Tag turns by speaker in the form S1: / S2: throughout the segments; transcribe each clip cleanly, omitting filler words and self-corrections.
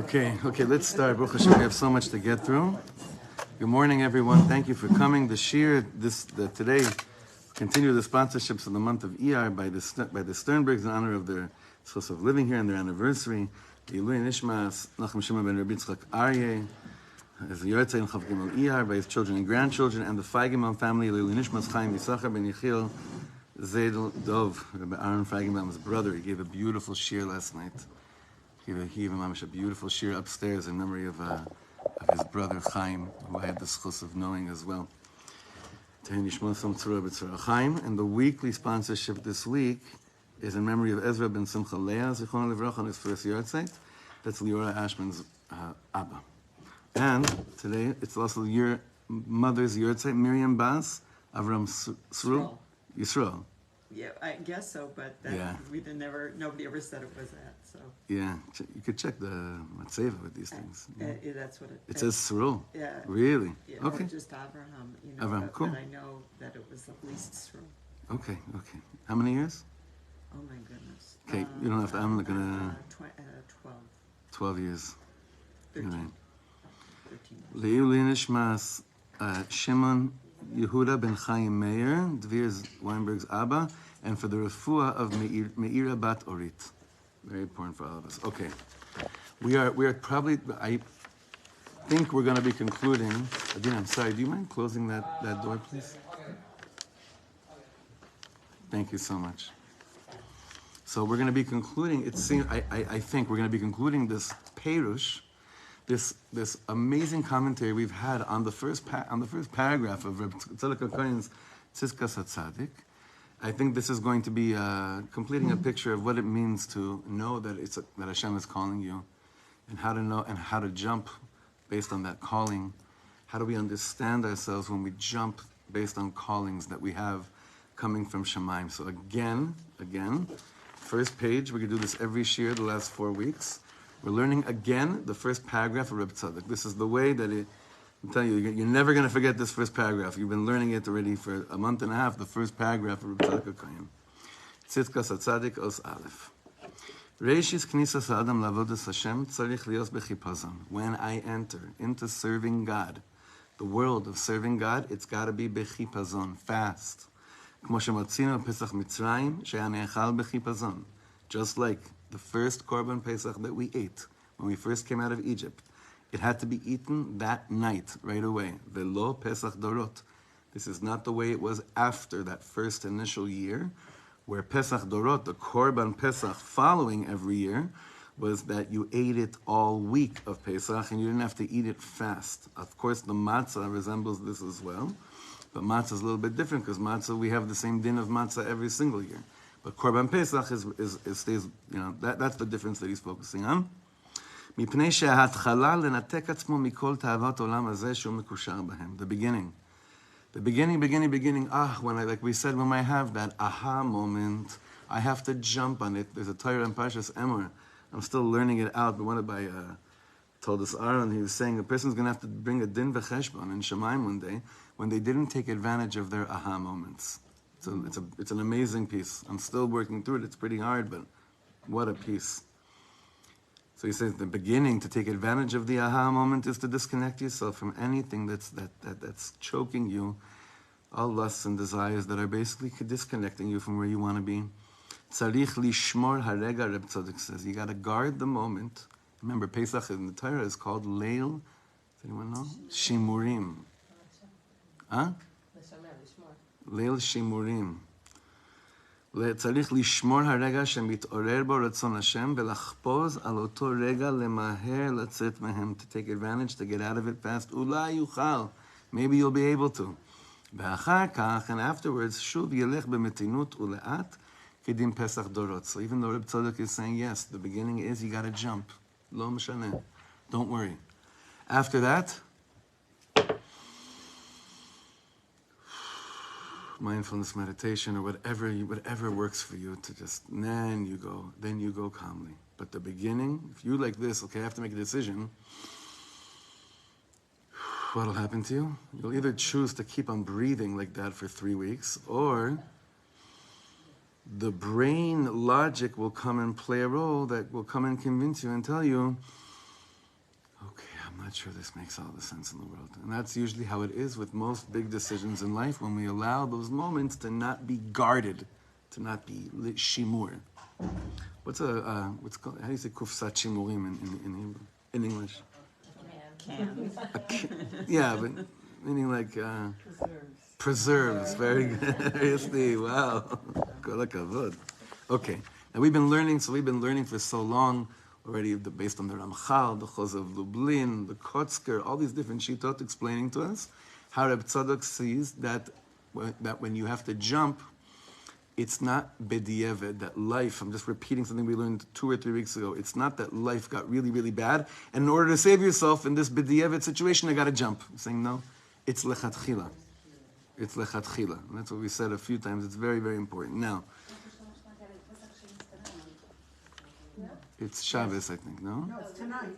S1: Okay, let's start. Baruch Hashem, we have so much to get through. Good morning, everyone. Thank you for coming. The Shir, today, continue the sponsorships of the month of Iyar by the Sternbergs in honor of their source of living here and their anniversary. The Ilui Nishmas, Nachum Shimon ben Reb Tzadok Aryeh, as the Yortzei and Chav Gimel Iyar by his children and grandchildren, and the Feigenbaum family, Ilui Nishmas Chaim Yisachar ben Yechiel Zedel Dov, Rabbi Aaron Feigenbaum's brother. He gave a beautiful shir last night. He gave a beautiful shir upstairs in memory of his brother Chaim, who I had the schus of knowing as well. And the weekly sponsorship this week is in memory of Ezra ben Simcha Leah, Zichron Livrach, on his first yahrzeit. That's Leora Ashman's Abba. And today it's also your mother's yahrzeit, Miriam Bas Avram Yisrael.
S2: Yeah, I guess so, but nobody ever said it was that. So
S1: yeah, you could check the Matzeva with these things.
S2: That's what it
S1: says. Srul.
S2: Yeah.
S1: Really?
S2: Yeah,
S1: okay.
S2: Just Abraham.
S1: Abraham, cool.
S2: But I know that it was at least Srul.
S1: Okay. How many years?
S2: Oh my goodness.
S1: Okay, you don't have to. I'm not gonna.
S2: 12.
S1: 12 years.
S2: 13.
S1: Right.
S2: 13
S1: Le'u Nishmas Shimon Yehuda ben Chaim Meir, Dvir Weinberg's Abba, and for the refuah of Meira Bat Orit. Very important for all of us. Okay, we are probably. I think we're going to be concluding. Adina, I'm sorry. Do you mind closing that door, please? Thank you so much. So we're going to be concluding. It seems. I think we're going to be concluding this Perush. This amazing commentary we've had on the first paragraph of Reb Tzadok's Tzidkas Hatzadik. I think this is going to be completing a picture of what it means to know that that Hashem is calling you, and how to know and how to jump based on that calling. How do we understand ourselves when we jump based on callings that we have coming from Shemaim? So again, first page. We're going to do this every shir the last 4 weeks. We're learning again the first paragraph of Reb Tzadok. This is the way that I'm telling you, you're never going to forget this first paragraph. You've been learning it already for a month and a half, the first paragraph of Reb Tzadok HaKohen. Tzidkas Hatzadik Os Aleph. Reishis Knisas Adam Lavodas Hashem Tzarich Lios Bechipazon. When I enter into serving God, the world of serving God, it's got to be Bechipazon, fast. Kmo shemotzino Pesach Mitzrayim, she'ya ne'echal Bechipazon. Just like the first Korban Pesach that we ate when we first came out of Egypt, it had to be eaten that night, right away. Velo Pesach Dorot. This is not the way it was after that first initial year, where Pesach Dorot, the Korban Pesach following every year, was that you ate it all week of Pesach and you didn't have to eat it fast. Of course, the matzah resembles this as well, but matzah is a little bit different because matzah, we have the same din of matzah every single year. But Korban Pesach stays, that's the difference that he's focusing on. The beginning. When we said, when I have that aha moment, I have to jump on it. There's a Torah in Parshas Emor. I'm still learning it out, but one of my told us Aaron, he was saying a person's going to have to bring a din v'cheshbon in Shemaim one day when they didn't take advantage of their aha moments. So it's an amazing piece. I'm still working through it. It's pretty hard, but what a piece. So he says the beginning to take advantage of the aha moment is to disconnect yourself from anything that's choking you, all lusts and desires that are basically disconnecting you from where you want to be. Tzarich lishmor harega, Reb Tzadok says. You got to guard the moment. Remember, Pesach in the Torah is called Leil. Does anyone know? Shimurim. Huh? ליל שימורים. צריך לשמור הרגע שמתעורר בו רצון השם ולחפוז על אותו רגע למהר לצאת מהם. To take advantage, to get out of it fast. אולי יוכל. Maybe you'll be able to. ואחר כך, and afterwards, שוב ילך במתינות ולאט כדין פסח דורות. So even though Reb Tzadok is saying, yes, the beginning is you got to jump. לא משנה. Don't worry. After that, mindfulness meditation or whatever works for you to just, then you go calmly. But the beginning, if you like this, okay, I have to make a decision, what'll happen to you? You'll either choose to keep on breathing like that for 3 weeks, or the brain logic will come and play a role that will come and convince you and tell you, Okay, I'm not sure this makes all the sense in the world. And that's usually how it is with most big decisions in life, when we allow those moments to not be guarded, to not be shimur. What's called, how do you say kufsat shimurim in Hebrew, in English?
S2: Cans.
S1: Yeah, but meaning like preserves. Very good. Seriously, wow. Kol hakavod. Okay, now we've been learning for so long already, based on the Ramchal, the Choz of Lublin, the Kotzker, all these different shitot explaining to us how Reb Tzadok sees that when you have to jump, it's not bedieved, that life, I'm just repeating something we learned 2 or 3 weeks ago, it's not that life got really, really bad, and in order to save yourself in this bedieved situation, I got to jump. I'm saying no, it's lechatchila. It's lechatchila. And that's what we said a few times. It's very, very important. Now, it's Shabbos, I think, no?
S3: No, it's tonight.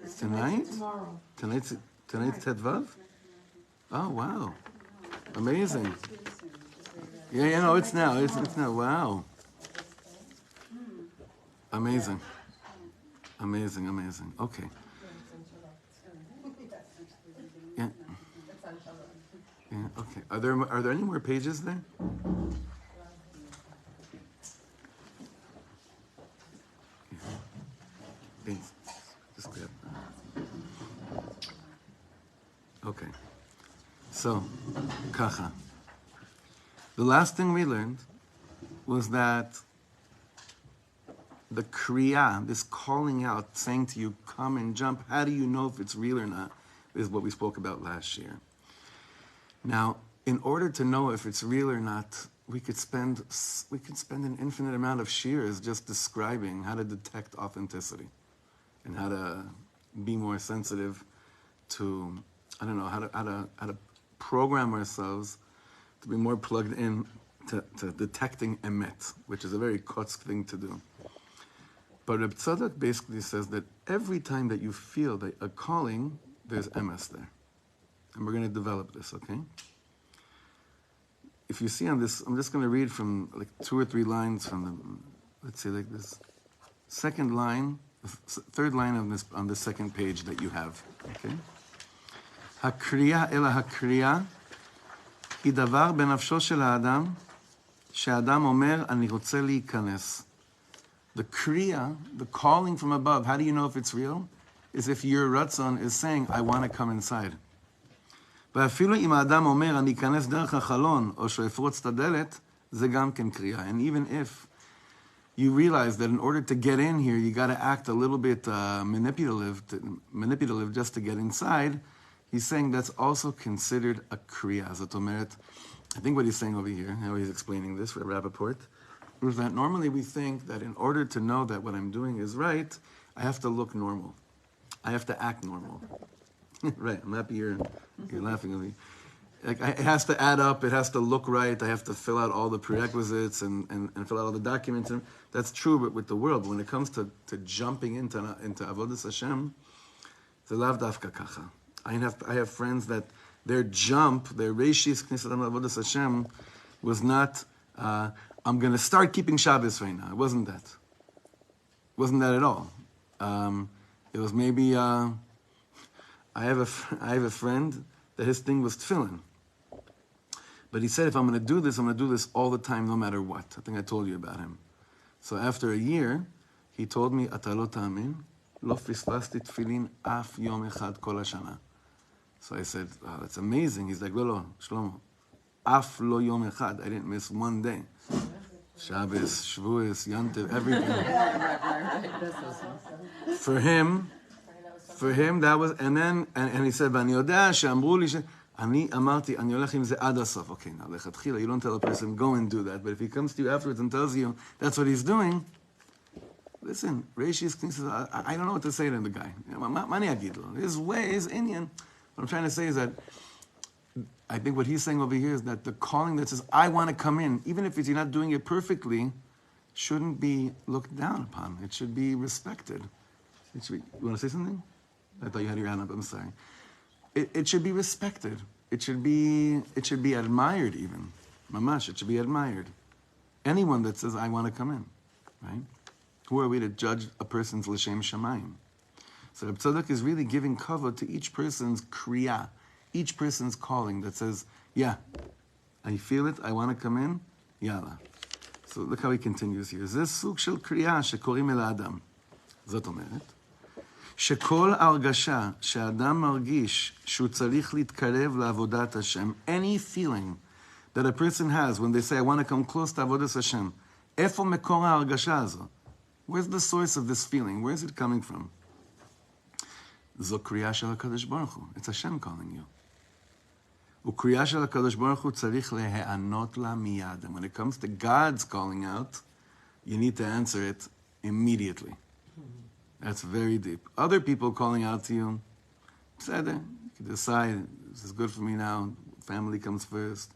S1: It's tonight?
S3: Tomorrow.
S1: Tonight's Tetvav? Oh, wow. Amazing. Yeah, no, it's now. It's now. Wow. Amazing. Amazing. Okay. Yeah. Yeah, okay. Are there any more pages there? Thanks. Just grab that. Okay. So, kacha. The last thing we learned was that the kriya, this calling out, saying to you, come and jump, how do you know if it's real or not, is what we spoke about last year. Now, in order to know if it's real or not, we could spend an infinite amount of shears just describing how to detect authenticity and how to be more sensitive to, I don't know, how to program ourselves to be more plugged in to detecting emet, which is a very kotsk thing to do. But Reb Tzadok basically says that every time that you feel that a calling, there's emes there. And we're going to develop this, okay? If you see on this, I'm just going to read from like 2 or 3 lines from the, let's say like this second line, third line on the second page that you have, okay? Hakriya ela hakriya היא דבר בנפשו של האדם, שהאדם אומר, אני רוצה להיכנס. The kriya, the calling from above, how do you know if it's real? Is if your ratzon is saying, I want to come inside. ואפילו אם האדם אומר, אני אכנס דרך החלון, או שאפרוץ את הדלת, זה גם כן קריאה. And even if you realize that in order to get in here, you got to act a little bit manipulative just to get inside, he's saying that's also considered a kriya. זאת אומרת, I think what he's saying over here, how he's explaining this for Rappaport, is that normally we think that in order to know that what I'm doing is right, I have to look normal. I have to act normal. Right, I'm happy you're laughing at me. Like, it has to add up, it has to look right, I have to fill out all the prerequisites and fill out all the documents. And that's true, but with the world, when it comes to jumping into Avodas Hashem, it's a lav dafka kacha. I have friends that their jump, their reishis knesset Avodas Hashem, was not, I'm going to start keeping Shabbos right now. It wasn't that. It wasn't that at all. It was maybe, I have a friend that his thing was tefillin. But he said, if I'm going to do this, I'm going to do this all the time, no matter what. I think I told you about him. So after a year, he told me, אתה לא תאמין, לא פספסתי תפילין אף יום אחד כל השנה. So I said, wow, that's amazing. He's like, לא, Shlomo, אף לא יום אחד. I didn't miss one day. Shabbos, Shavuos, Yantiv, everything. For him, that was, and he said, ואני יודע שאמרו לי אני אמרתי, אני הולך עם זה עד הסוף. Okay, now, לכתחילה, you don't tell a person, go and do that. But if he comes to you afterwards and tells you that's what he's doing, listen, Reishis says, I don't know what to say to the guy. Mani agidlo. His way, his Indian. What I'm trying to say is that I think what he's saying over here is that the calling that says, I want to come in, even if you're not doing it perfectly, shouldn't be looked down upon. It should be respected. You want to say something? I thought you had your hand up. I'm sorry. It should be respected. It should be admired even. Mamash, it should be admired. Anyone that says, I want to come in, right? Who are we to judge a person's l'shem shamayim? So Reb Tzadok is really giving kavod to each person's kriya, each person's calling that says, yeah, I feel it, I want to come in, yalla. So look how he continues here. זה סוג של קריאה שקוראים אל האדם. זאת אומרת, שכל הרגשה שהאדם מרגיש שהוא צריך להתקרב לעבודת השם, any feeling that a person has when they say, I want to come close to עבודת השם, איפה מקור ההרגשה הזו? Where's the source of this feeling? Where is it coming from? זו קריאה של הקדוש ברוך הוא. It's Hashem calling you. וקריאה של הקדוש ברוך הוא צריך להיענות לה מיד. And when it comes to God's calling out, you need to answer it immediately. That's very deep. Other people calling out to you, בסדר, you can decide, this is good for me now, family comes first,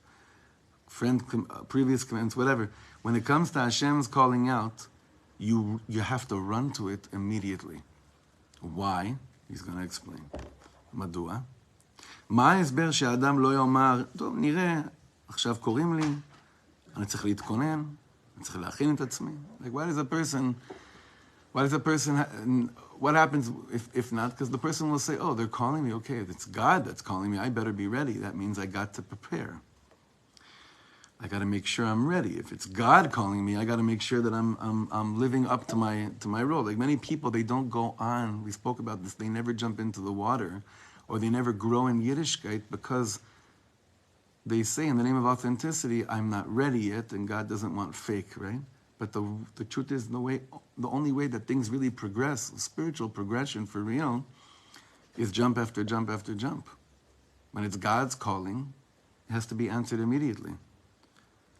S1: previous commitments, whatever. When it comes to Hashem's calling out, you have to run to it immediately. Why? He's going to explain. מדוע? מה ההסבר שהאדם לא יאמר, טוב, נראה, עכשיו קוראים לי, אני צריך להתכונן, אני צריך להכין את עצמי. Like, what happens if not? Because the person will say, oh, they're calling me, okay, it's God that's calling me, I better be ready. That means I got to prepare. I got to make sure I'm ready. If it's God calling me, I got to make sure that I'm living up to my role. Like many people, they don't go on. We spoke about this. They never jump into the water, or they never grow in Yiddishkeit because they say in the name of authenticity, I'm not ready yet, and God doesn't want fake, right? But the truth is, the only way that things really progress, spiritual progression for real, is jump after jump after jump. When it's God's calling, it has to be answered immediately.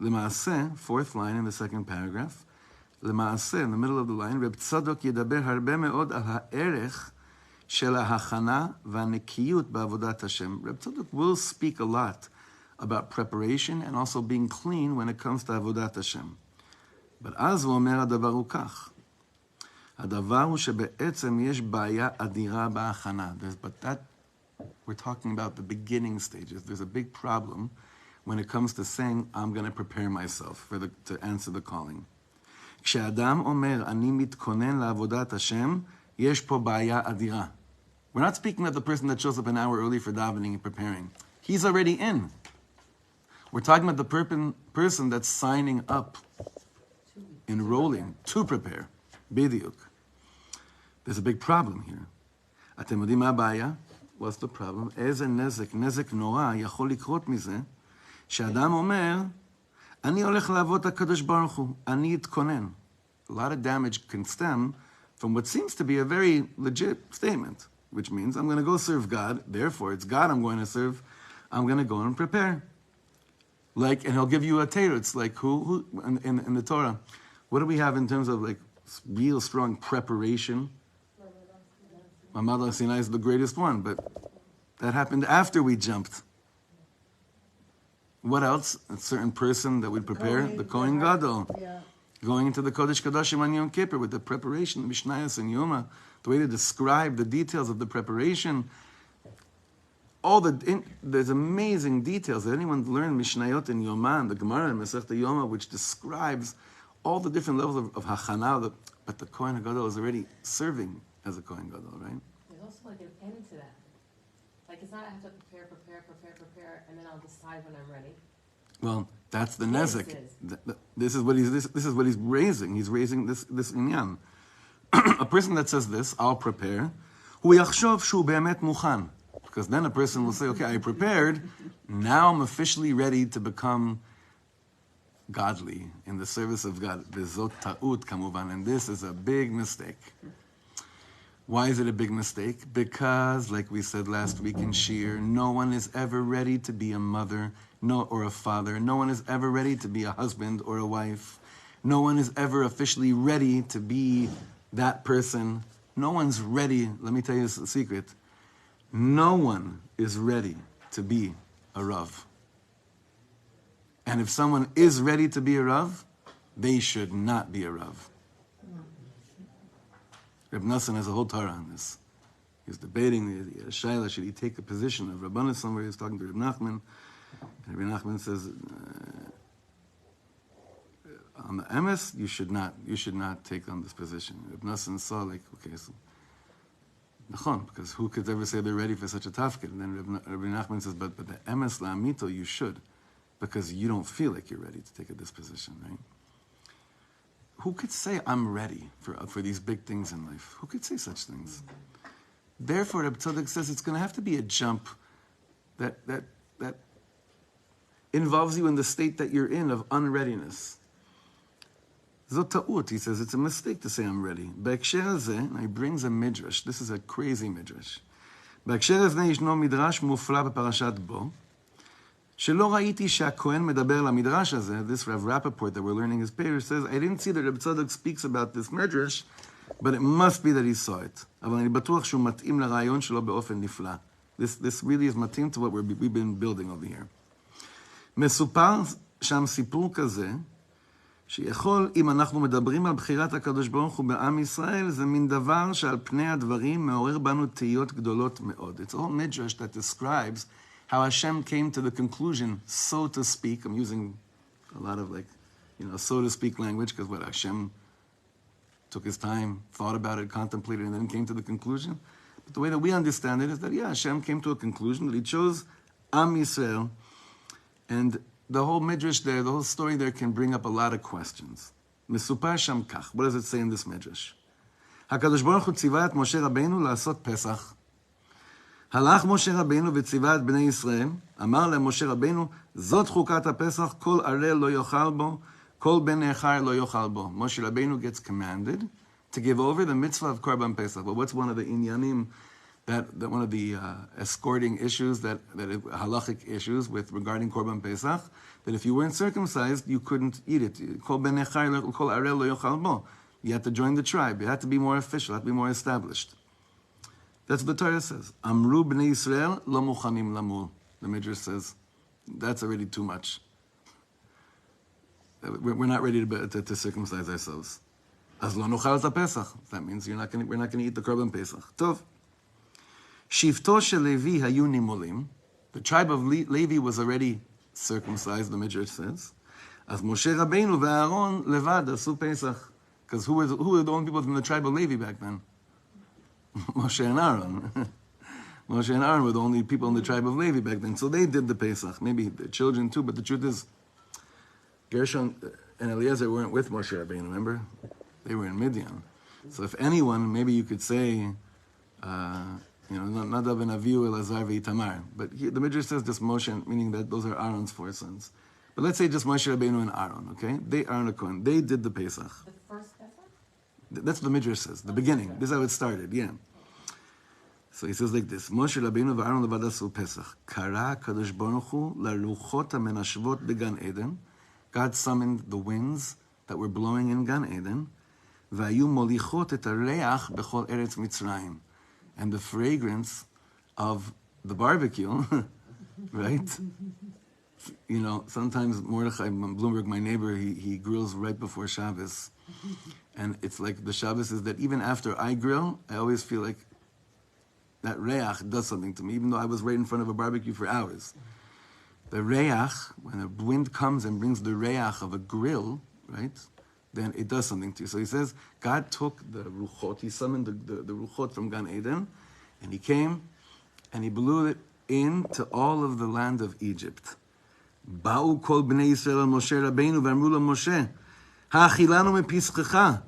S1: למעשה, fourth line in the second paragraph, למעשה, in the middle of the line, Reb Tzadok ידבר הרבה מאוד על הערך של ההכנה והנקיות בעבודת השם. Reb Tzadok will speak a lot about preparation and also being clean when it comes to עבודת השם. אבל אז הוא אומר הדבר הוא כך. הדבר הוא שבעצם יש בעיה אדירה בהכנה. But that, we're talking about the beginning stages. There's a big problem when it comes to saying, I'm going to prepare myself to answer the calling. כשאדם אומר, אני מתכונן לעבודת השם, יש פה בעיה אדירה. We're not speaking of the person that shows up an hour early for davening and preparing. He's already in. We're talking about the person that's signing up, enrolling to prepare. בדיוק. There's a big problem here. אתם יודעים מה הבעיה? What's the problem? איזה נזק נורא יכול לקרות מזה, שאדם אומר, אני הולך לעבוד את הקדוש ברוך הוא, אני אתכונן. A lot of damage can stem from what seems to be a very legit statement, which means I'm going to go serve God, therefore it's God I'm going to serve, I'm going to go and prepare. Like, and he'll give you a teretz, like who in the Torah, what do we have in terms of like real strong preparation? Mamad Sinai is the greatest one, but that happened after we jumped. What else? A certain person that would prepare, the Kohen Gadol.
S3: Yeah.
S1: Going into the Kodesh Kodashim on Yom Kippur with the preparation, the Mishnayos and Yoma, the way to describe the details of the preparation. There's amazing details. That anyone learned Mishnayot and Yoma and the Gemara and Masechta Yoma, which describes all the different levels of Hachana, but the Kohen Gadol is already serving as a Kohen Gadol, right?
S4: There's also like an end to that. Like it's not I have to prepare, and then I'll decide when I'm ready.
S1: Well, that's the
S4: Yes,
S1: nezek.
S4: it
S1: This is what he's raising. He's raising this inyan. A person that says this, I'll prepare, הוא יחשוב שהוא באמת מוכן. Because then a person will say, okay, I prepared, now I'm officially ready to become godly in the service of God. וזאת טעות כמובן, and this is a big mistake. Why is it a big mistake? Because, like we said last week in Shir, no one is ever ready to be a mother or a father. No one is ever ready to be a husband or a wife. No one is ever officially ready to be that person. No one's ready. Let me tell you a secret. No one is ready to be a Rav. And if someone is ready to be a Rav, they should not be a Rav. Reb Nassan has a whole Torah on this. He's debating the Shaila, should he take the position of Rabbanah somewhere? He's talking to Reb Nachman. And Reb Nachman says, on the emes, you should not take on this position. Reb Nassan saw like, okay, so Nachon, because who could ever say they're ready for such a tafkid? And then Rabbi Nachman says, but the emes la'amito, you should, because you don't feel like you're ready to take a disposition, right? Who could say, I'm ready for these big things in life? Who could say such things? Therefore, Reb Tzadok says it's going to have to be a jump that involves you in the state that you're in of unreadiness. Zot ta'ut, he says, it's a mistake to say I'm ready. Be'aksher hazeh, and he brings a midrash. This is a crazy midrash. Be'aksher hazeh yishno midrash mufla בפרשת בו, שלא ראיתי שהכהן מדבר למדרש הזה. This Rav Rappaport that we're learning his parish says, I didn't see that Reb Tzadok speaks about this midrash, but it must be that he saw it. אבל אני בטוח שהוא מתאים לרעיון שלו באופן נפלא. This really is מתאים to what we've been building over here. מסופר שם סיפור כזה, שיכול, אם אנחנו מדברים על בחירת הקדוש ברוך הוא בעם ישראל, זה מין דבר שעל פני הדברים מעורר בנו תהיות גדולות מאוד. It's all midrash that describes how Hashem came to the conclusion, so to speak. I'm using a lot of so to speak language, because Hashem took his time, thought about it, contemplated, and then came to the conclusion. But the way that we understand it is that, Hashem came to a conclusion that he chose Am Yisrael, and the whole midrash there, the whole story there can bring up a lot of questions. מסופר שם כך. What does it say in this midrash? הקדוש ברוך הוא ציווה את משה רבינו לעשות פסח. הלך משה רבינו וציווה את בני ישראל. אמר להם משה רבינו, זאת חוקת הפסח, כל ערל לא יאכל בו, כל בן נכר לא יאכל בו. Moshe Rabbeinu gets commanded to give over the mitzvah of Korban Pesach. But what's one of the inyanim, that one of the escorting issues, that halachic issues regarding Korban Pesach, that if you weren't circumcised, you couldn't eat it. Kol ben nechar, kol arel lo yochal bo. You had to join the tribe. You had to be more official, had to be more established. That's what the Torah says. Amru b'nei Yisrael lo muchanim lamul. The Midrash says, that's already too much. We're not ready to circumcise ourselves. Az lo nochal et Pesach. That means we're not going to eat the Korban Pesach. Tov. Shivto shel Levi hayu nimulim. The tribe of Levi was already circumcised, the Midrash says. As Moshe Rabbeinu ve'Aaron levad asu Pesach. Because who were the only people from the tribe of Levi back then? Moshe and Aaron. Moshe and Aaron were the only people in the tribe of Levi back then. So they did the Pesach. Maybe the children too, but the truth is, Gershon and Eliezer weren't with Moshe Rabbeinu, remember? They were in Midian. So if anyone, maybe you could say, Nadav and Avihu, Elazar ve'Itamar. But here, the Midrash says just Moshe, meaning that those are Aaron's 4 sons. But let's say just Moshe Rabbeinu and Aaron, okay? They are a Kohen. They did the Pesach.
S4: The first Pesach?
S1: That's what the Midrash says, the beginning. This is how it started, yeah. So he says like this, Moshe Rabbeinu ve'Aaron levad asu Pesach. Kara Kadosh Baruch Hu laruchot hamenashvot began Eden. God summoned the winds that were blowing in Gan Eden. V'ayu molichot et hareach bechol eretz Mitzrayim. And the fragrance of the barbecue, right? Sometimes Mordechai Bloomberg, my neighbor, he grills right before Shabbos. And it's like the Shabbos is that even after I grill, I always feel like that reach does something to me, even though I was right in front of a barbecue for hours. The reach, when the wind comes and brings the reach of a grill, right, then it does something to you. So he says, God took the ruchot, he summoned the ruchot from Gan Eden, and he came and he blew it into all of the land of Egypt. Ba'u kol bnei Yisrael al Moshe Rabbeinu v'amru lo Moshe, ha'achilanu mepischecha.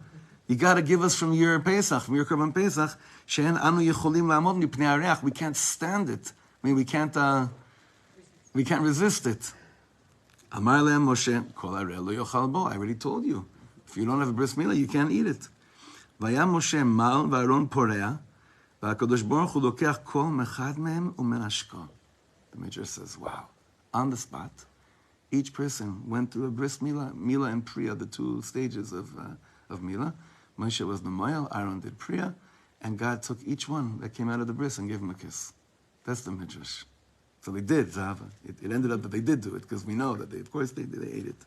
S1: You got to give us from your Pesach, from your Korban Pesach, she'en anu yecholim la'amod mipnei hareach. We can't stand it. I mean, we can't resist it. Amar lehem Moshe, kol harel lo yochal bo. I already told you. If you don't have a bris milah, you can't eat it. Vaya Moshe mal v'Aaron porea, v'HaKadosh Baruch Hu lokech kol mechad mehem u'menashko. The Midrash says, wow. On the spot, each person went through a bris milah, milah and priya, the 2 stages of milah. Moshe was the moel, Aaron did priya, and God took each one that came out of the bris and gave him a kiss. That's the Midrash. So they did, Zava. It ended up that they did do it, because we know that they ate it.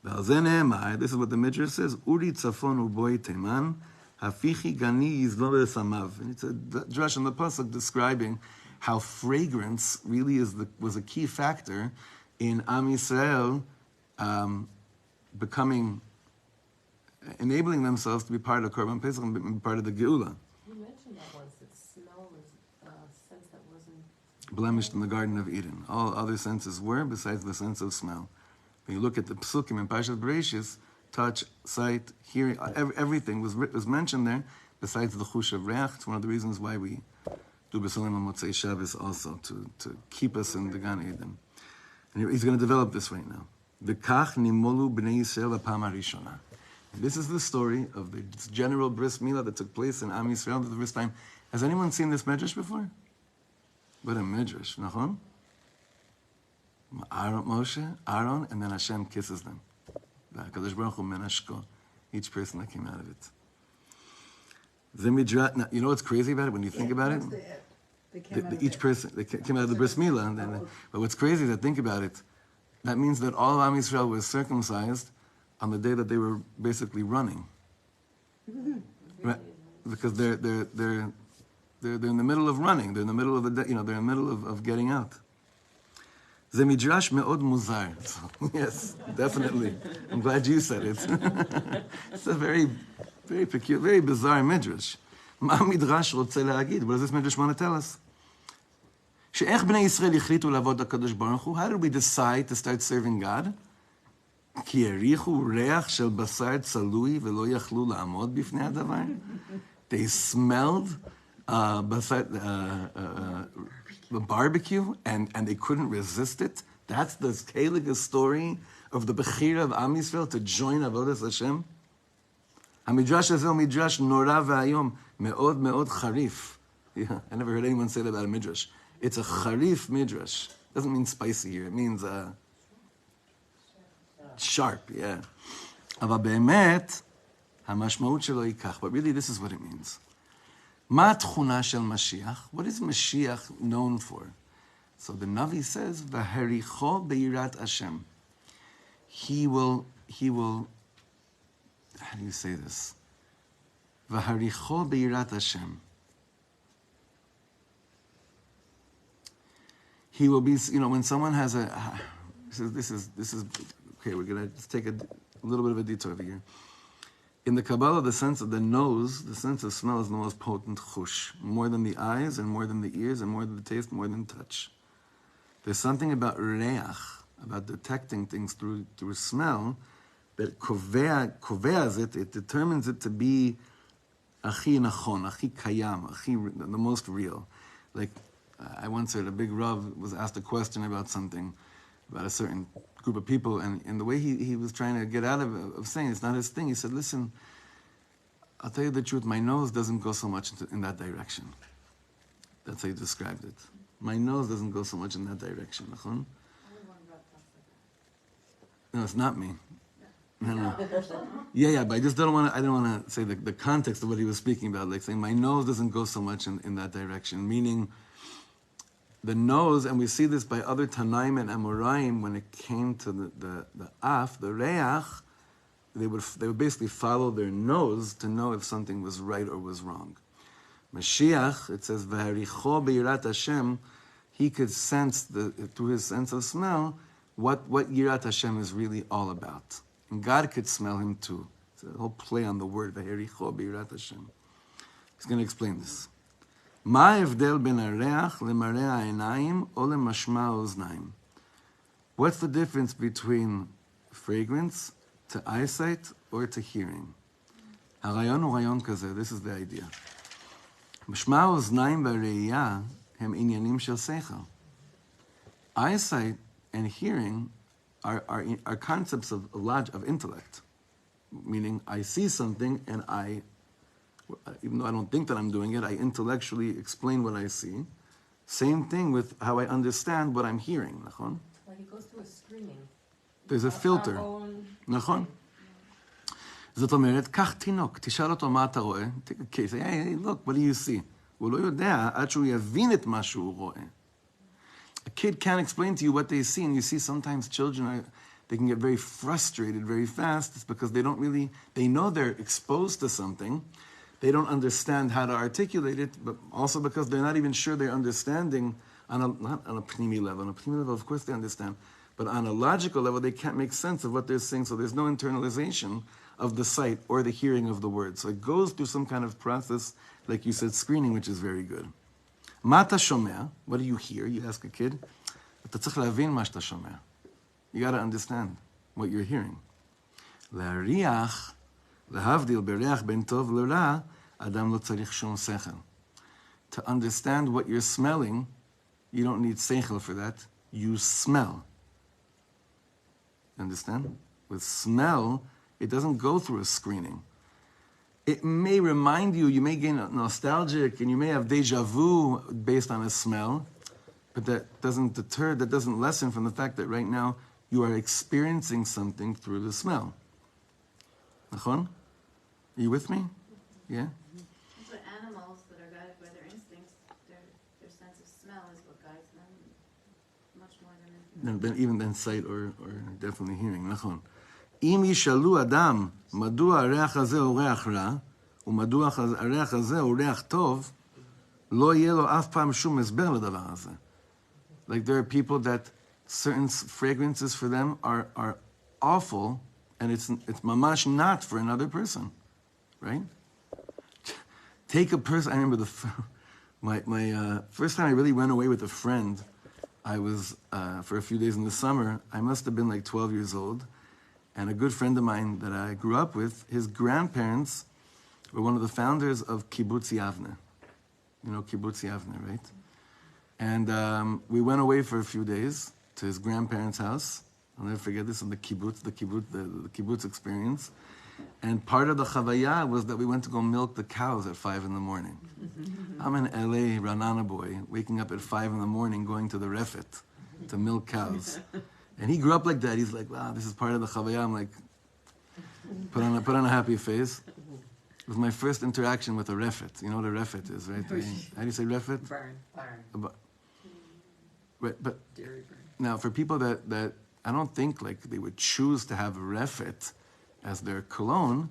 S1: This is what the Midrash says. Uri tzafon uboi teman, hafichi gani yizlo v'samav. And it's a drush on the pasuk describing how fragrance really was a key factor in Am Yisrael enabling themselves to be part of Korban Pesach and be part of the Geula.
S4: You mentioned that once. It's
S1: blemished in the Garden of Eden. All other senses were, besides the sense of smell. When you look at the psukim in Parashat Bereshis, touch, sight, hearing, everything was mentioned there, besides the chush of reach. It's one of the reasons why we do B'Solim on Motzei Shabbos also, to keep us in the Gan Eden. And he's going to develop this right now. V'kach nimolu b'nei Yisrael ha'pam harishona. This is the story of the general bris milah that took place in Am Yisrael for the first time. Has anyone seen this medrash before? What a medrash, nachon? Moshe, Aaron, and then Hashem kisses them. HaKadosh Baruch Hu menashko, each person that came out of it. Now, you know what's crazy about it when you think about it? Each person, they came out of the bris milah. But what's crazy is that think about it. That means that all of Am Yisrael was circumcised on the day that they were basically running, right? Because they're in the middle of running. They're in the middle of they're in the middle of getting out. Ze midrash me'od muzar. Yes, definitely. I'm glad you said it. It's a very peculiar, very bizarre midrash. Ma midrash רוצה להגיד? What does this midrash want to tell us? שאיך בני ישראל החליטו לעבוד לקדוש ברוך הוא? How did we decide to start serving God? כי הריחו ריח של בשר צלוי ולא יכלו לעמוד בפני הדבר. They smelled the barbecue and they couldn't resist it. That's the Kaliga story of the Bechira of Am Yisrael to join Avodas Hashem. המדרש הזה הוא מדרש נורא והיום, מאוד מאוד חריף. Yeah, I never heard anyone say that about a midrash. It's a charif midrash. Doesn't mean spicy here. It means sharp, yeah. אבל באמת, המשמעות שלו היא כך. But really, this is what it means. מה התכונה של משיח? What is Mashiach known for? So the Navi says, והריחו ביראת Hashem. He will, how do you say this? והריחו ביראת Hashem. He will be, when someone has this is okay, we're going to just take a little bit of a detour over here. In the Kabbalah, the sense of the nose, the sense of smell is the most potent chush, more than the eyes and more than the ears and more than the taste, more than touch. There's something about reach, about detecting things through smell, that koveas it determines it to be achi nachon, achi kayam, the most real. Like, I once heard a big Rav was asked a question about something, about a certain group of people, and the way he was trying to get out of saying it's not his thing, he said, listen, I'll tell you the truth, my nose doesn't go so much in that direction. That's how he described it. My nose doesn't go so much in that direction. No, it's not me. No. Yeah, but I just don't want to say the context of what he was speaking about, like saying my nose doesn't go so much in that direction, meaning the nose, and we see this by other Tanaim and Amoraim, when it came to the af, the reach, they would basically follow their nose to know if something was right or was wrong. Mashiach, it says, V'haricho be'irat Hashem, he could sense, through his sense of smell, what Yirat Hashem is really all about. And God could smell him too. It's a whole play on the word, V'haricho be'irat Hashem. He's going to explain this. מה ההבדל בין הריח למראה העיניים או למשמע האוזניים? What's the difference between fragrance to eyesight or to hearing? הרעיון הוא רעיון כזה, this is the idea. משמע האוזניים והראייה הם עניינים של שכל. Eyesight and hearing are concepts of intellect. Meaning, I see something and even though I don't think that I'm doing it, I intellectually explain what I see. Same thing with how I understand what I'm hearing. Nachon?
S4: Like it goes through a screening.
S1: There's a filter. Nachon? זאת אומרת, קח תינוק, תשאל אותו מה אתה רואה. Take a case, hey, look, what do you see? הוא לא יודע עד שהוא יבין את מה שהוא רואה. A kid can't explain to you what they see, and you see sometimes children, they can get very frustrated very fast. It's because they know they're exposed to something. They don't understand how to articulate it, but also because they're not even sure they're understanding not on a pnimi level. On a pnimi level, of course they understand. But on a logical level, they can't make sense of what they're saying, so there's no internalization of the sight or the hearing of the words. So it goes through some kind of process, like you said, screening, which is very good. מה אתה שומע? What do you hear? You ask a kid. אתה צריך להבין מה שאתה שומע. You got to understand what you're hearing. להריח, להבדיל בריח בין טוב לרע, אדם לא צריך שום שכל. To understand what you're smelling, you don't need seichel for that. You smell. Understand? With smell, it doesn't go through a screening. It may remind you, you may get nostalgic, and you may have deja vu based on a smell, but that doesn't deter, that doesn't lessen from the fact that right now you are experiencing something through the smell. Nachon? Are you with me? Yeah?
S3: That's what animals that are guided by their instincts, their sense of smell is what guides them much more than
S1: Even than sight or definitely hearing. Nachon. אם ישאלו אדם, מדוע הריח הזה הוא ריח רע, ומדוע הריח הזה הוא ריח טוב, לא יהיה לו אף פעם שום הסבר לדבר הזה. Like there are people that certain fragrances for them are awful, and it's mamash not for another person, right? Take a person, I remember my first time I really went away with a friend, I was, for a few days in the summer, I must have been like 12 years old, and a good friend of mine that I grew up with, his grandparents were one of the founders of Kibbutz Yavne. You know Kibbutz Yavne, right? And we went away for a few days to his grandparents' house. I'll never forget this, in the kibbutz experience. And part of the chavaya was that we went to go milk the cows at 5 in the morning. I'm an LA Ranana boy, waking up at 5 in the morning, going to the refet to milk cows. And he grew up like that. He's like, wow, this is part of the chavaya. I'm like, put on a happy face. It was my first interaction with a refet. You know what a refet is, right? How do you say refet?
S2: Barn.
S1: Right, but
S2: Dairy barn.
S1: now for people that I don't think like they would choose to have refet as their cologne,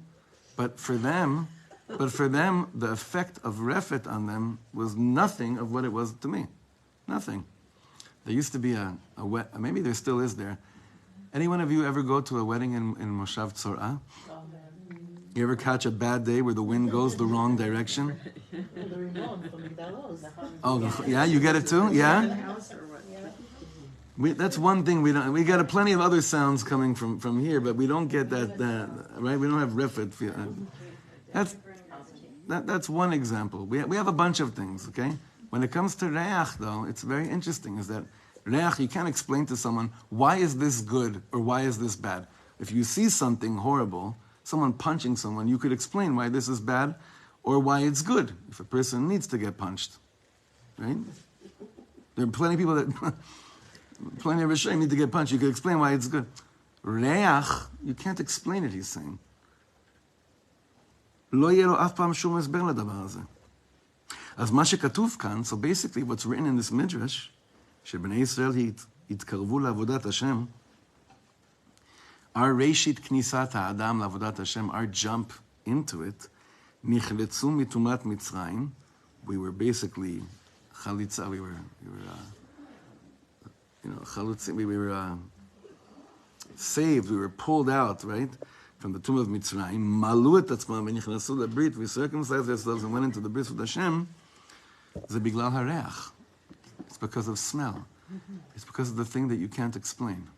S1: but for them, the effect of refet on them was nothing of what it was to me. Nothing. There used to be a maybe there still is there. Any one of you ever go to a wedding in Moshav Tzorah? You ever catch a bad day where the wind goes the wrong direction? Oh, yeah, you get it too? Yeah?
S2: House or what?
S1: That's one thing we don't. We got plenty of other sounds coming from here, but we don't get that right? We don't have refet. That's one example. We have a bunch of things, okay? When it comes to reach, though, it's very interesting, is that reach, you can't explain to someone, why is this good or why is this bad? If you see something horrible, someone punching someone, you could explain why this is bad or why it's good, if a person needs to get punched, right? There are plenty of people that, plenty of Rishonim need to get punched. You could explain why it's good. Reach, you can't explain it, he's saying. לא יהיה לו אף פעם שום הסבר לדבר הזה. אז מה שכתוב כאן, so basically what's written in this midrash, שבני ישראל התקרבו לעבודת השם, our ראשית כניסת האדם לעבודת השם, our jump into it, נחלצו מטומאת מצרים, we were basically חליצה, we were חלוצים, we were saved, we were pulled out, right? From the tomb of Mitzrayim, malu et atzmam, v'nichnasu lebrit, we circumcised ourselves and went into the bris with Hashem, ze biglal hareach. It's because of smell. It's because of the thing that you can't explain.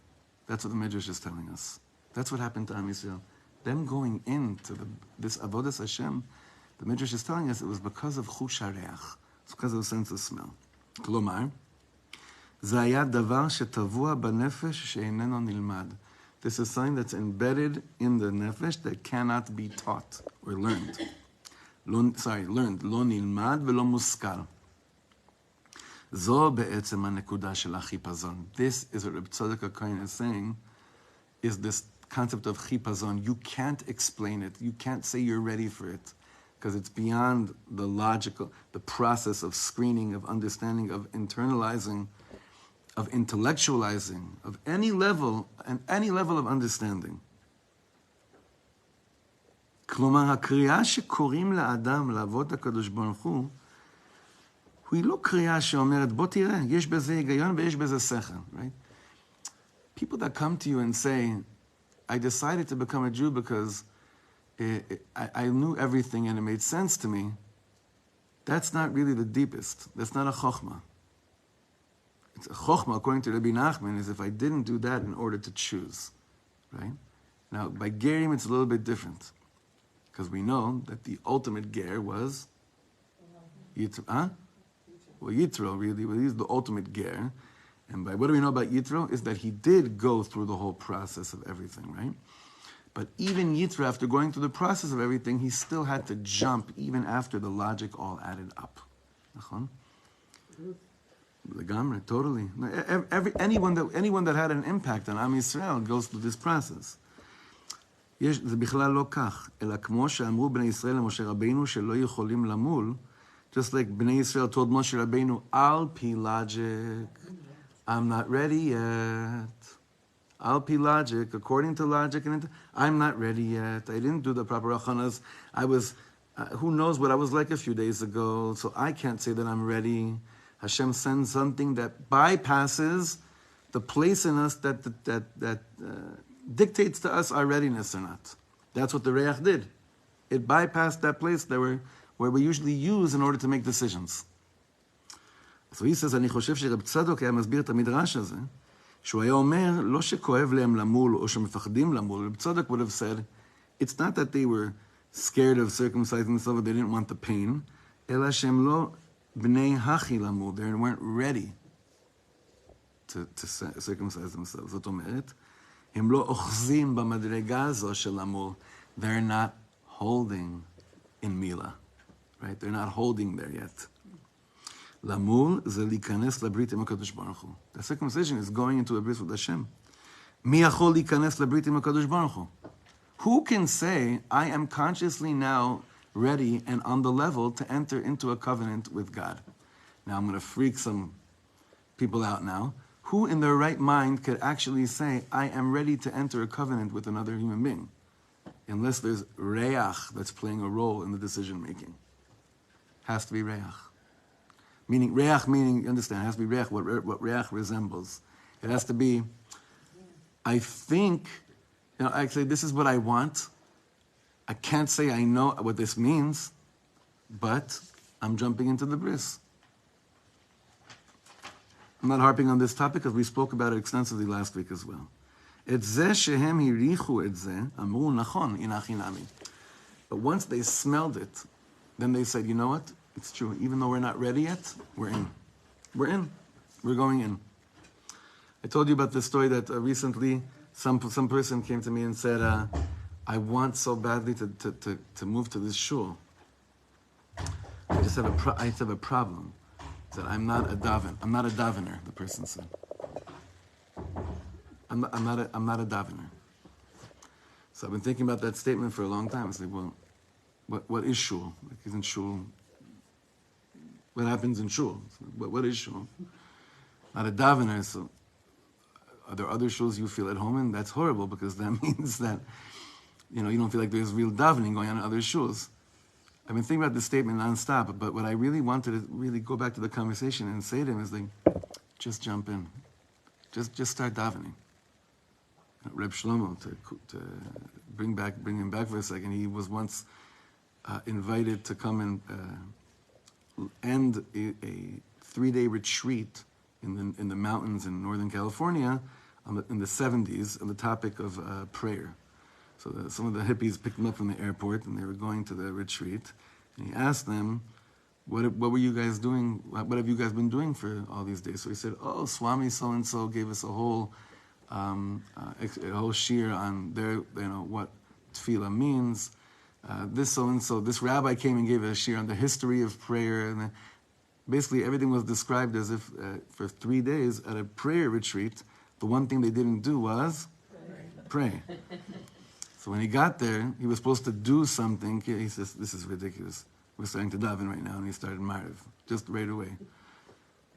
S1: That's what the Midrash is telling us. That's what happened to Am Yisrael. Them going into this avodas Hashem, the Midrash is telling us it was because of chush hareach. It's because of the sense of smell. Klomar, זה היה דבר שטבוע בנפש שאיננו נלמד. This is something that's embedded in the nefesh that cannot be taught or learned. Learned. לא נלמד ולא מושכל. זו בעצם הנקודה של החיפזון. This is what Reb Tzadok HaKohen is saying, is this concept of chipazon. You can't explain it. You can't say you're ready for it, because it's beyond the logical, the process of screening, of understanding, of internalizing, of intellectualizing, of any level, and any level of understanding. כלומר, הקריאה שקוראים לאדם לעבוד הקדוש ברוך הוא, היא לא קריאה שאומרת, בוא תראה, יש בזה היגיון ויש בזה שכל, right? People that come to you and say, I decided to become a Jew because I knew everything and it made sense to me, That's not really the deepest. That's not a chokhmah. It's a chokhmah, according to Rabbi Nachman, is if I didn't do that in order to choose, right? Now, by gerim, it's a little bit different, because we know that the ultimate ger was Yitro. Huh? Well, Yitro, really, well, he's the ultimate ger. And by what do we know about Yitro? Is that he did go through the whole process of everything, right? But even Yitro, after going through the process of everything, he still had to jump even after the logic all added up. Legamre, totally. Anyone that had an impact on Am Yisrael goes through this process. זה בכלל לא כך, אלא כמו שאמרו בני ישראל למשה רבינו שלא יכולים למול, just like בני ישראל told Moshe Rabbeinu, Al pi logic, I'm not ready yet. Al pi logic, according to logic, and I'm not ready yet. I didn't do the proper achanas. I was, who knows what I was like a few days ago, so I can't say that I'm ready. Hashem sends something that bypasses the place in us that dictates to us our readiness or not. That's what the Reach did. It bypassed that place where we usually use in order to make decisions. So he says, אני חושב שרב צדוק היה מסביר את המדרש הזה, שהוא היה אומר, לא שכואב להם למול או שמפחדים למול. Reb Tzadok would have said, it's not that they were scared of circumcising themselves or they didn't want the pain, אלא שהם לא בני הכי למול. They weren't ready to circumcise themselves. זאת אומרת, הם לא אוחזים במדרגה הזו של למול. They're not holding in מילה. Right? They're not holding there yet. למול זה להיכנס לברית עם הקדוש ברוך הוא. The circumcision is going into a brit with Hashem. מי יכול להיכנס לברית עם הקדוש ברוך הוא? Who can say, I am consciously now ready and on the level to enter into a covenant with God? Now I'm going to freak some people out now. Who in their right mind could actually say, I am ready to enter a covenant with another human being? Unless there's reach that's playing a role in the decision making. Has to be reach. Meaning, you understand, it has to be reach, what reach resembles. It has to be, I think, I say, this is what I want. I can't say I know what this means, but I'm jumping into the bris. I'm not harping on this topic because we spoke about it extensively last week as well. את זה שהם הריחו את זה, אמרו נכון, הנחי נמי. But once they smelled it, then they said, you know what? It's true. Even though we're not ready yet, we're in. We're in. We're going in. I told you about this story that recently some person came to me and said, I want so badly to move to this shul. I just have a problem. That I'm not a davener, the person said. I'm not a davener. So I've been thinking about that statement for a long time. I said, well, what is shul? Like, isn't shul? What happens in shul? What is shul? Not a davener. So are there other shuls you feel at home in? That's horrible because that means that you don't feel like there's real davening going on in other shuls. I've been thinking about this statement nonstop, but what I really wanted to really go back to the conversation and say to him is like, just jump in. Just start davening. Reb Shlomo, to bring him back for a second, he was once invited to come and end a 3-day retreat in the mountains in Northern California in the 70s on the topic of prayer. So some of the hippies picked them up from the airport and they were going to the retreat. And he asked them, what were you guys doing? What have you guys been doing for all these days? So he said, oh, Swami so-and-so gave us a whole shir on their, what tefillah means. This so-and-so, this rabbi came and gave a shir on the history of prayer. And basically everything was described as if for 3 days at a prayer retreat, the one thing they didn't do was pray. So when he got there, he was supposed to do something. He says, this is ridiculous. We're starting to daven right now. And he started Mariv, just right away.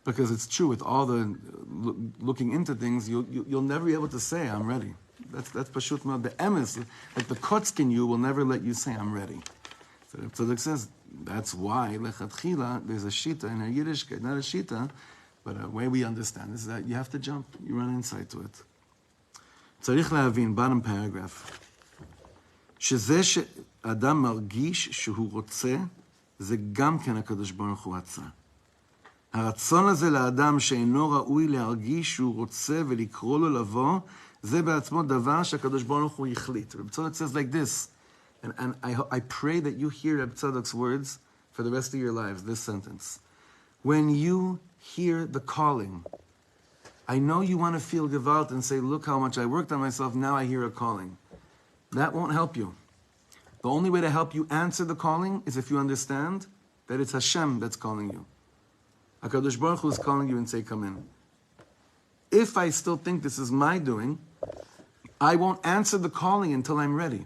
S1: Because it's true, with all the looking into things, you'll never be able to say, I'm ready. That's pashut ma'od. The emes, like the kotzk in you, will never let you say, I'm ready. So Reb Tzadok says, that's why, lechatchila, there's a shita in our Yiddishkeit, not a shita, but a way we understand is that you have to jump. You run inside to it. צריך להבין, bottom paragraph. שזה שאדם מרגיש שהוא רוצה זה גם כן הקדוש ברוך הוא רצה. הרצון הזה לאדם שאינו ראוי להרגיש שהוא רוצה ולקרוא לו לבוא, זה בעצמו דבר שהקדוש ברוך הוא החליט. Reb Tzadok says like this, and I pray that you hear Reb Tzadok's words for the rest of your lives, this sentence. When you hear the calling, I know you want to feel gewalt and say, look how much I worked on myself, now I hear a calling. That won't help you. The only way to help you answer the calling is if you understand that it's Hashem that's calling you. HaKadosh Baruch Hu is calling you and say, come in. If I still think this is my doing, I won't answer the calling until I'm ready.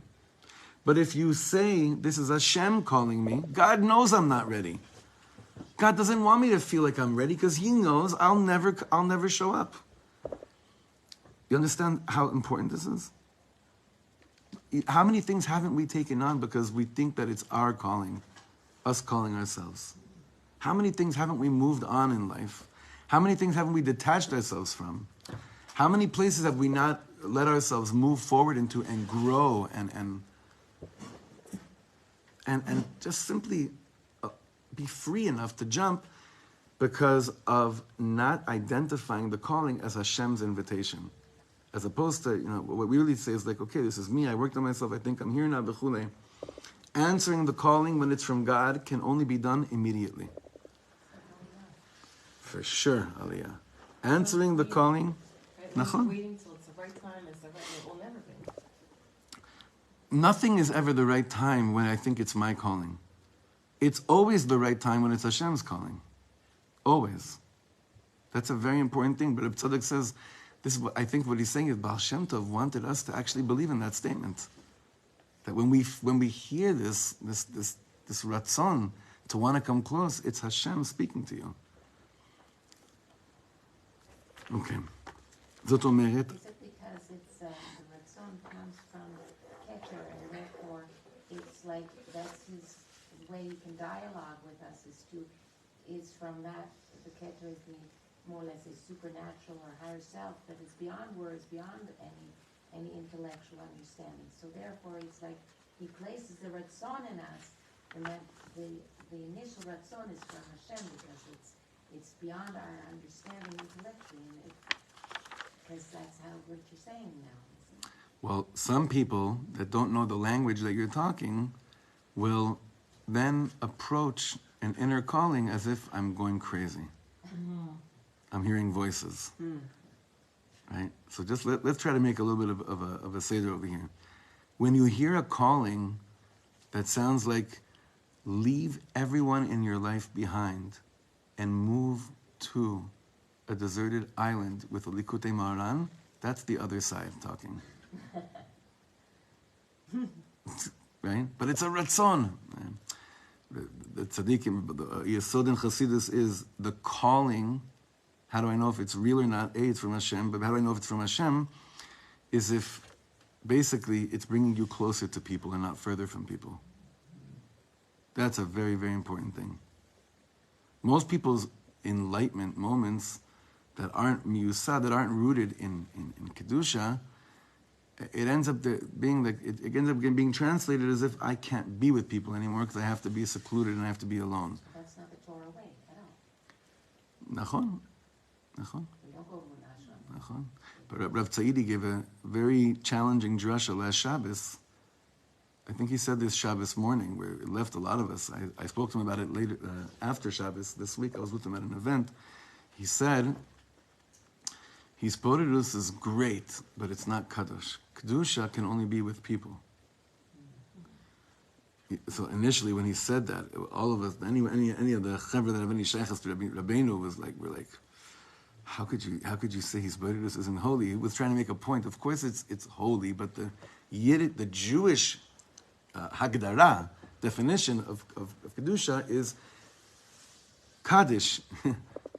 S1: But if you say, this is Hashem calling me, God knows I'm not ready. God doesn't want me to feel like I'm ready because He knows I'll never show up. You understand how important this is? How many things haven't we taken on because we think that it's our calling, us calling ourselves? How many things haven't we moved on in life? How many things haven't we detached ourselves from? How many places have we not let ourselves move forward into and grow and just simply be free enough to jump because of not identifying the calling as Hashem's invitation? As opposed to, what we really say is like, okay, this is me, I worked on myself, I think I'm here now, b'chule. Answering the calling when it's from God can only be done immediately. For sure, Aliyah. Answering the calling,
S4: waiting till it's the right time, it will never be.
S1: Nothing is ever the right time when I think it's my calling. It's always the right time when it's Hashem's calling. Always. That's a very important thing. But Reb Tzadok says, this is I think what he's saying is Baal Shem Tov wanted us to actually believe in that statement. That when we hear this ratzon to want to come close, it's Hashem speaking to you. Okay. Zot omeret.
S5: Is it because it's the ratzon comes from Keter, and therefore it's like that's his way he can dialogue with us is from that. The Keter is the more or less a supernatural or higher self that is beyond words, beyond any intellectual understanding. So therefore, it's like he places the ratzon in us, and that the initial ratzon is from Hashem because it's beyond our understanding intellectually, because that's what you're saying now. Isn't it?
S1: Well, some people that don't know the language that you're talking will then approach an inner calling as if I'm going crazy. I'm hearing voices. Right? So just let's try to make a little bit of a seder over here. When you hear a calling that sounds like leave everyone in your life behind and move to a deserted island with a Likutei Maran, that's the other side talking. Right? But it's a ratzon. The tzaddikim, the yesod in Chassidus is the calling. How do I know if it's real or not? It's from Hashem, but how do I know if it's from Hashem? Is if basically it's bringing you closer to people and not further from people. That's a very, very important thing. Most people's enlightenment moments that aren't miyusad, that aren't rooted in Kedusha, it ends up being like it ends up being translated as if I can't be with people anymore because I have to be secluded and I have to be alone.
S5: That's not the Torah way at all.
S1: Nachon.
S5: We don't go to an ashram.
S1: But Rav Tzadok gave a very challenging drasha last Shabbos. I think he said this Shabbos morning, where it left a lot of us. I spoke to him about it later, after Shabbos this week. I was with him at an event. He said, Hispodidus is great, but it's not Kadosh. Kedusha can only be with people. So initially when he said that, all of us, any of the chaver that have any shaykhs to Rabbeinu was like, we're like, how could you say Hispodidus isn't holy? He was trying to make a point. Of course it's holy, but the Jewish Hagdara, definition of Kedusha is Kaddish,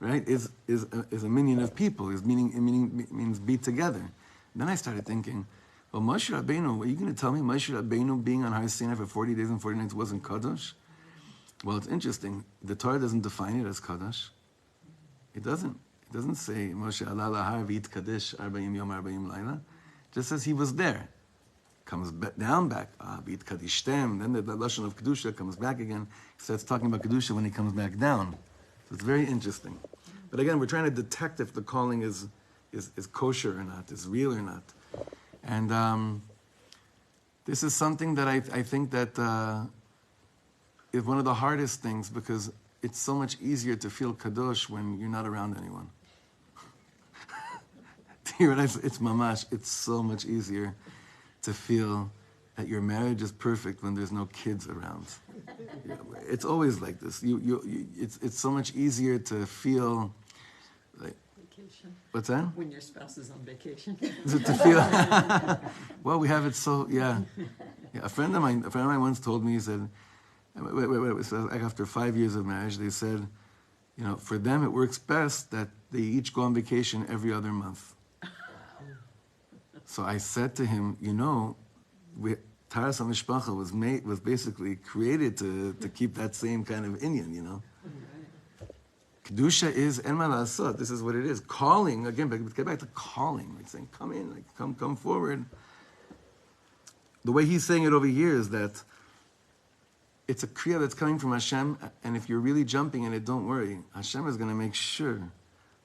S1: right? Is a minion of people. It means be together. Then I started thinking, well, Moshe Rabbeinu, are you going to tell me Moshe Rabbeinu being on Har Sinai for 40 days and 40 nights wasn't Kaddish? Well, it's interesting. The Torah doesn't define it as Kaddish. It doesn't. It doesn't say Moshe ala lahar v'it Kaddish 40 yom 40 layla. It just says he was there. comes down back, B'it Kadishtem, then the Lashon of Kedusha comes back again. He starts talking about Kedusha when he comes back down. So it's very interesting. But again, we're trying to detect if the calling is kosher or not, is real or not. And this is something that I think that is one of the hardest things, because it's so much easier to feel kadosh when you're not around anyone. It's mamash. It's so much easier to feel that your marriage is perfect when there's no kids around. It's always like this. It's so much easier to feel like.
S2: Vacation.
S1: What's that?
S2: When your spouse is on vacation.
S1: To feel. Well, we have it so. Yeah. A friend of mine once told me. He said, wait. So after 5 years of marriage, they said, for them it works best that they each go on vacation every other month. So I said to him, Taras HaMishpacha was basically created to keep that same kind of inyan, Kedusha is en ma la'asot. This is what it is. Calling, again, get back to calling, like saying, come in, like come forward. The way he's saying it over here is that it's a kriya that's coming from Hashem, and if you're really jumping in it, don't worry. Hashem is going to make sure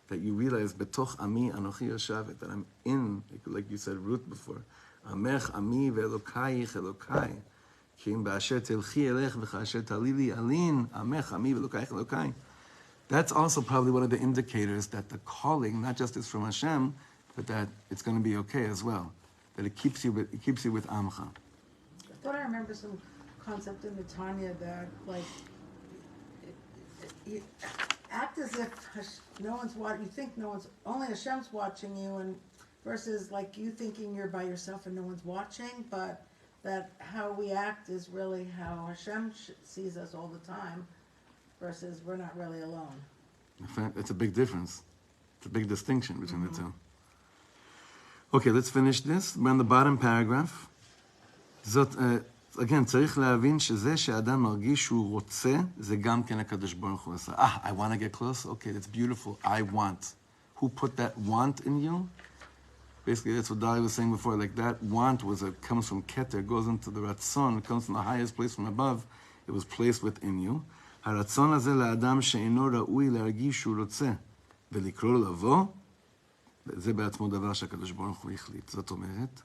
S1: that you realize, betoch ami anochi yoshavet, that I'm in, like you said, Ruth before. Amech ami ve'elokayich elokai. Kim ba'asher telchi elech v'chasher talili alin. Amech ami ve'elokayich elokai. That's also probably one of the indicators that the calling, not just is from Hashem, but that it's going to be okay as well. That it keeps you with Amcha.
S6: I thought I remember some concept in the Tanya that, like, you act as if no one's watching. You think only Hashem's watching you, and versus like you thinking you're by yourself and no one's watching. But that how we act is really how Hashem sees us all the time, versus we're not really alone.
S1: In fact, it's a big difference. It's a big distinction between the two. Okay, let's finish this. We're on the bottom paragraph. Again, צריך להבין שזה שאדם מרגיש שהוא רוצה, זה גם כן הקדוש ברוך הוא עשה. I want to get close? Okay, that's beautiful. I want. Who put that want in you? Basically, that's what Dali was saying before. Like that want comes from Keter, goes into the Ratzon, it comes from the highest place from above. It was placed within you. הרצון הזה לאדם שאינו ראוי להרגיש שהוא רוצה, ולקרוא לו לבוא, זה בעצמו דבר שהקדוש ברוך הוא החליט. זאת אומרת,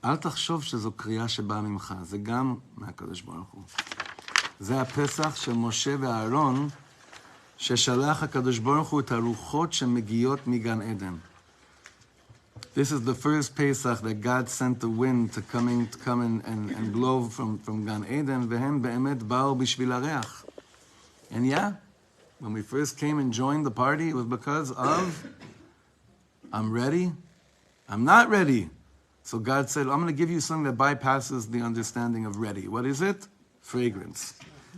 S1: אל תחשוב שזו קריאה שבאה ממך, זה גם מהקדוש ברוך הוא. זה הפסח של משה ואהרון, ששלח הקדוש ברוך הוא את הרוחות שמגיעות מגן עדן. This is the first Pesach that God sent the wind to come and blow from Gan Eden, והם באמת באו בשביל הריח. And yeah, when we first came and joined the party, it was because of, I'm ready, I'm not ready. So God said, I'm going to give you something that bypasses the understanding of ready. What is it? Fragrance.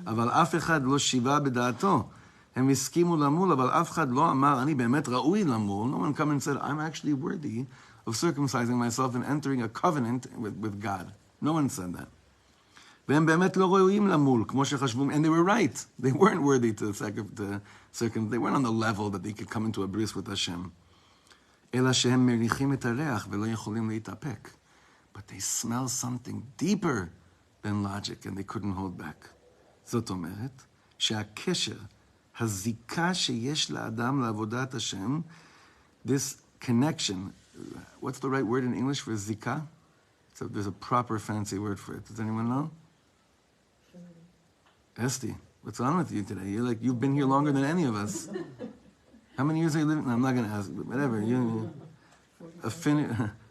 S1: אבל אף אחד לא שיבה בדעתו. הם הסכימו למול, אבל אף אחד לא אמר, אני באמת ראוי למול. No one come and said, I'm actually worthy of circumcising myself and entering a covenant with God. No one said that. והם באמת לא ראויים למול, כמו שחשבו, and they were right. They weren't worthy to they weren't on the level that they could come into a bris with Hashem. אלא שהם מריחים את הריח ולא יכולים להתאפק. But they smell something deeper than logic, and they couldn't hold back. זאת אומרת, שהקשר, הזיקה שיש לאדם לעבודת השם, this connection, what's the right word in English for zika? So there's a proper fancy word for it. Does anyone know? Esti, what's wrong with you today? You've been here longer than any of us. How many years are you living? No, I'm not going to ask, but whatever.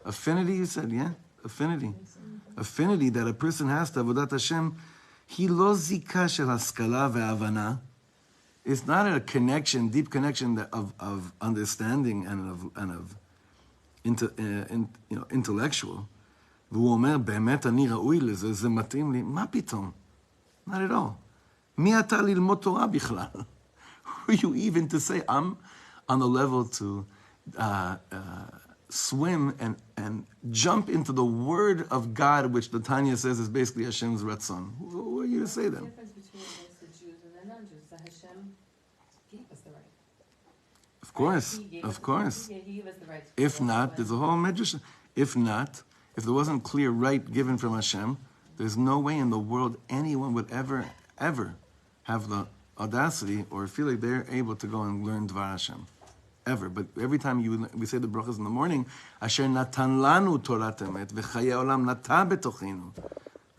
S1: Affinity, you said, yeah? Affinity. Affinity that a person has to Avodat Hashem, he lo zika shel haskala ve'avana. It's not a connection, deep connection of understanding and of intellectual. והוא אומר, באמת אני ראוי לזה, זה מתאים לי. מה פתאום? Not at all. מי אתה ללמוד תורה בכלל? Who are you even to say, I'm on the level to swim and jump into the word of God, which the Tanya says is basically Hashem's Ratzon. Who are you to say that?
S4: The difference between the Jews and the non-Jews, that Hashem gave us the right.
S1: Of course, of course.
S4: He gave us the right.
S1: If not, there's a whole medrash. If not, if there wasn't clear right given from Hashem, there's no way in the world anyone would ever have the audacity or feel like they're able to go and learn Dvar Hashem. Ever. But every time we say the brachas in the morning, Asher natan lanu Torat emet, v'chayei olam nata betochinu.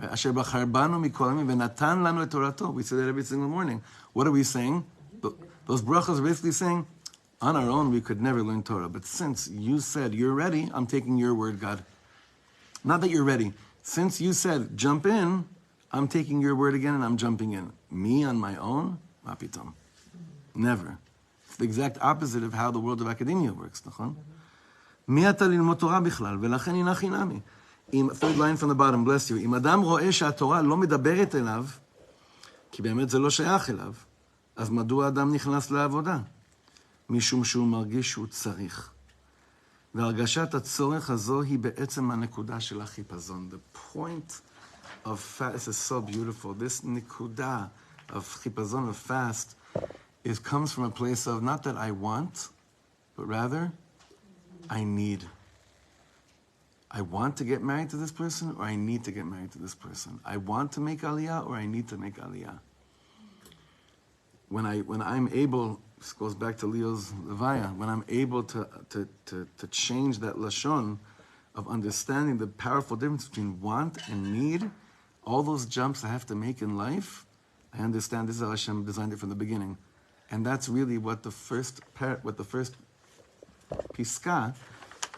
S1: Asher bachar banu mikol hamim, v'natan lanu et Torato. We say that every single morning. What are we saying? Those brachas are basically saying, on our own we could never learn Torah. But since you said you're ready, I'm taking your word, God. Not that you're ready. Since you said jump in, I'm taking your word again and I'm jumping in. Me on my own? Ma pitom. Never. It's the exact opposite of how the world of academia works, נכון? מי אתה ללמוד תורה בכלל? ולכן הנה חינמי. Third line from the bottom, bless you. אם אדם רואה שהתורה לא מדברת אליו, כי באמת זה לא שייך אליו, אז מדוע אדם נכנס לעבודה? משום שהוא מרגיש שהוא צריך. והרגשת הצורך הזו היא בעצם הנקודה של החיפזון. The point of fast, this is so beautiful, this נקודה of חיפזון, of fast, comes from a place of not that I want, but rather, I need. I want to get married to this person, or I need to get married to this person. I want to make aliyah, or I need to make aliyah. When I'm able, this goes back to Leo's Levaya, when I'm able to change that lashon of understanding the powerful difference between want and need, all those jumps I have to make in life, I understand this is how Hashem designed it from the beginning. And that's really what the first piska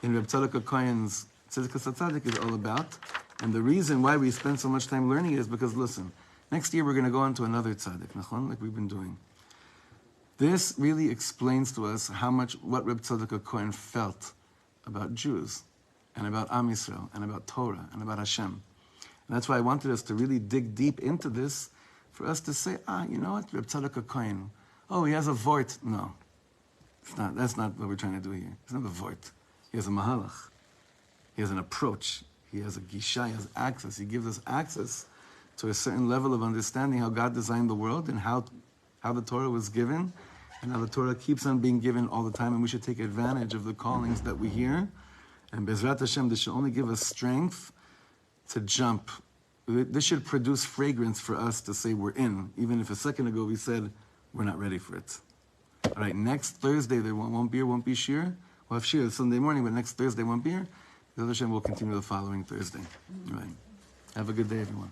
S1: in Reb Tzadok Cohen's Tzidkas Hatzadik is all about. And the reason why we spend so much time learning it is because, listen, next year we're going to go on to another tzaddik, nachon, like we've been doing. This really explains to us what Reb Tzadok Cohen felt about Jews, and about Am Yisrael, and about Torah, and about Hashem. And that's why I wanted us to really dig deep into this, for us to say, you know what, Reb Tzadok Cohen, oh, he has a vort. No, it's not. That's not what we're trying to do here. It's not a vort. He has a mahalach. He has an approach. He has a gisha. He has access. He gives us access to a certain level of understanding how God designed the world and how the Torah was given, and how the Torah keeps on being given all the time, and we should take advantage of the callings that we hear. And Bezrat Hashem, this should only give us strength to jump. This should produce fragrance for us to say we're in, even if a second ago we said we're not ready for it. All right, next Thursday there won't be shir. We'll have shir Sunday morning, but next Thursday won't be here. The other Hashem will continue the following Thursday. All right. Have a good day, everyone.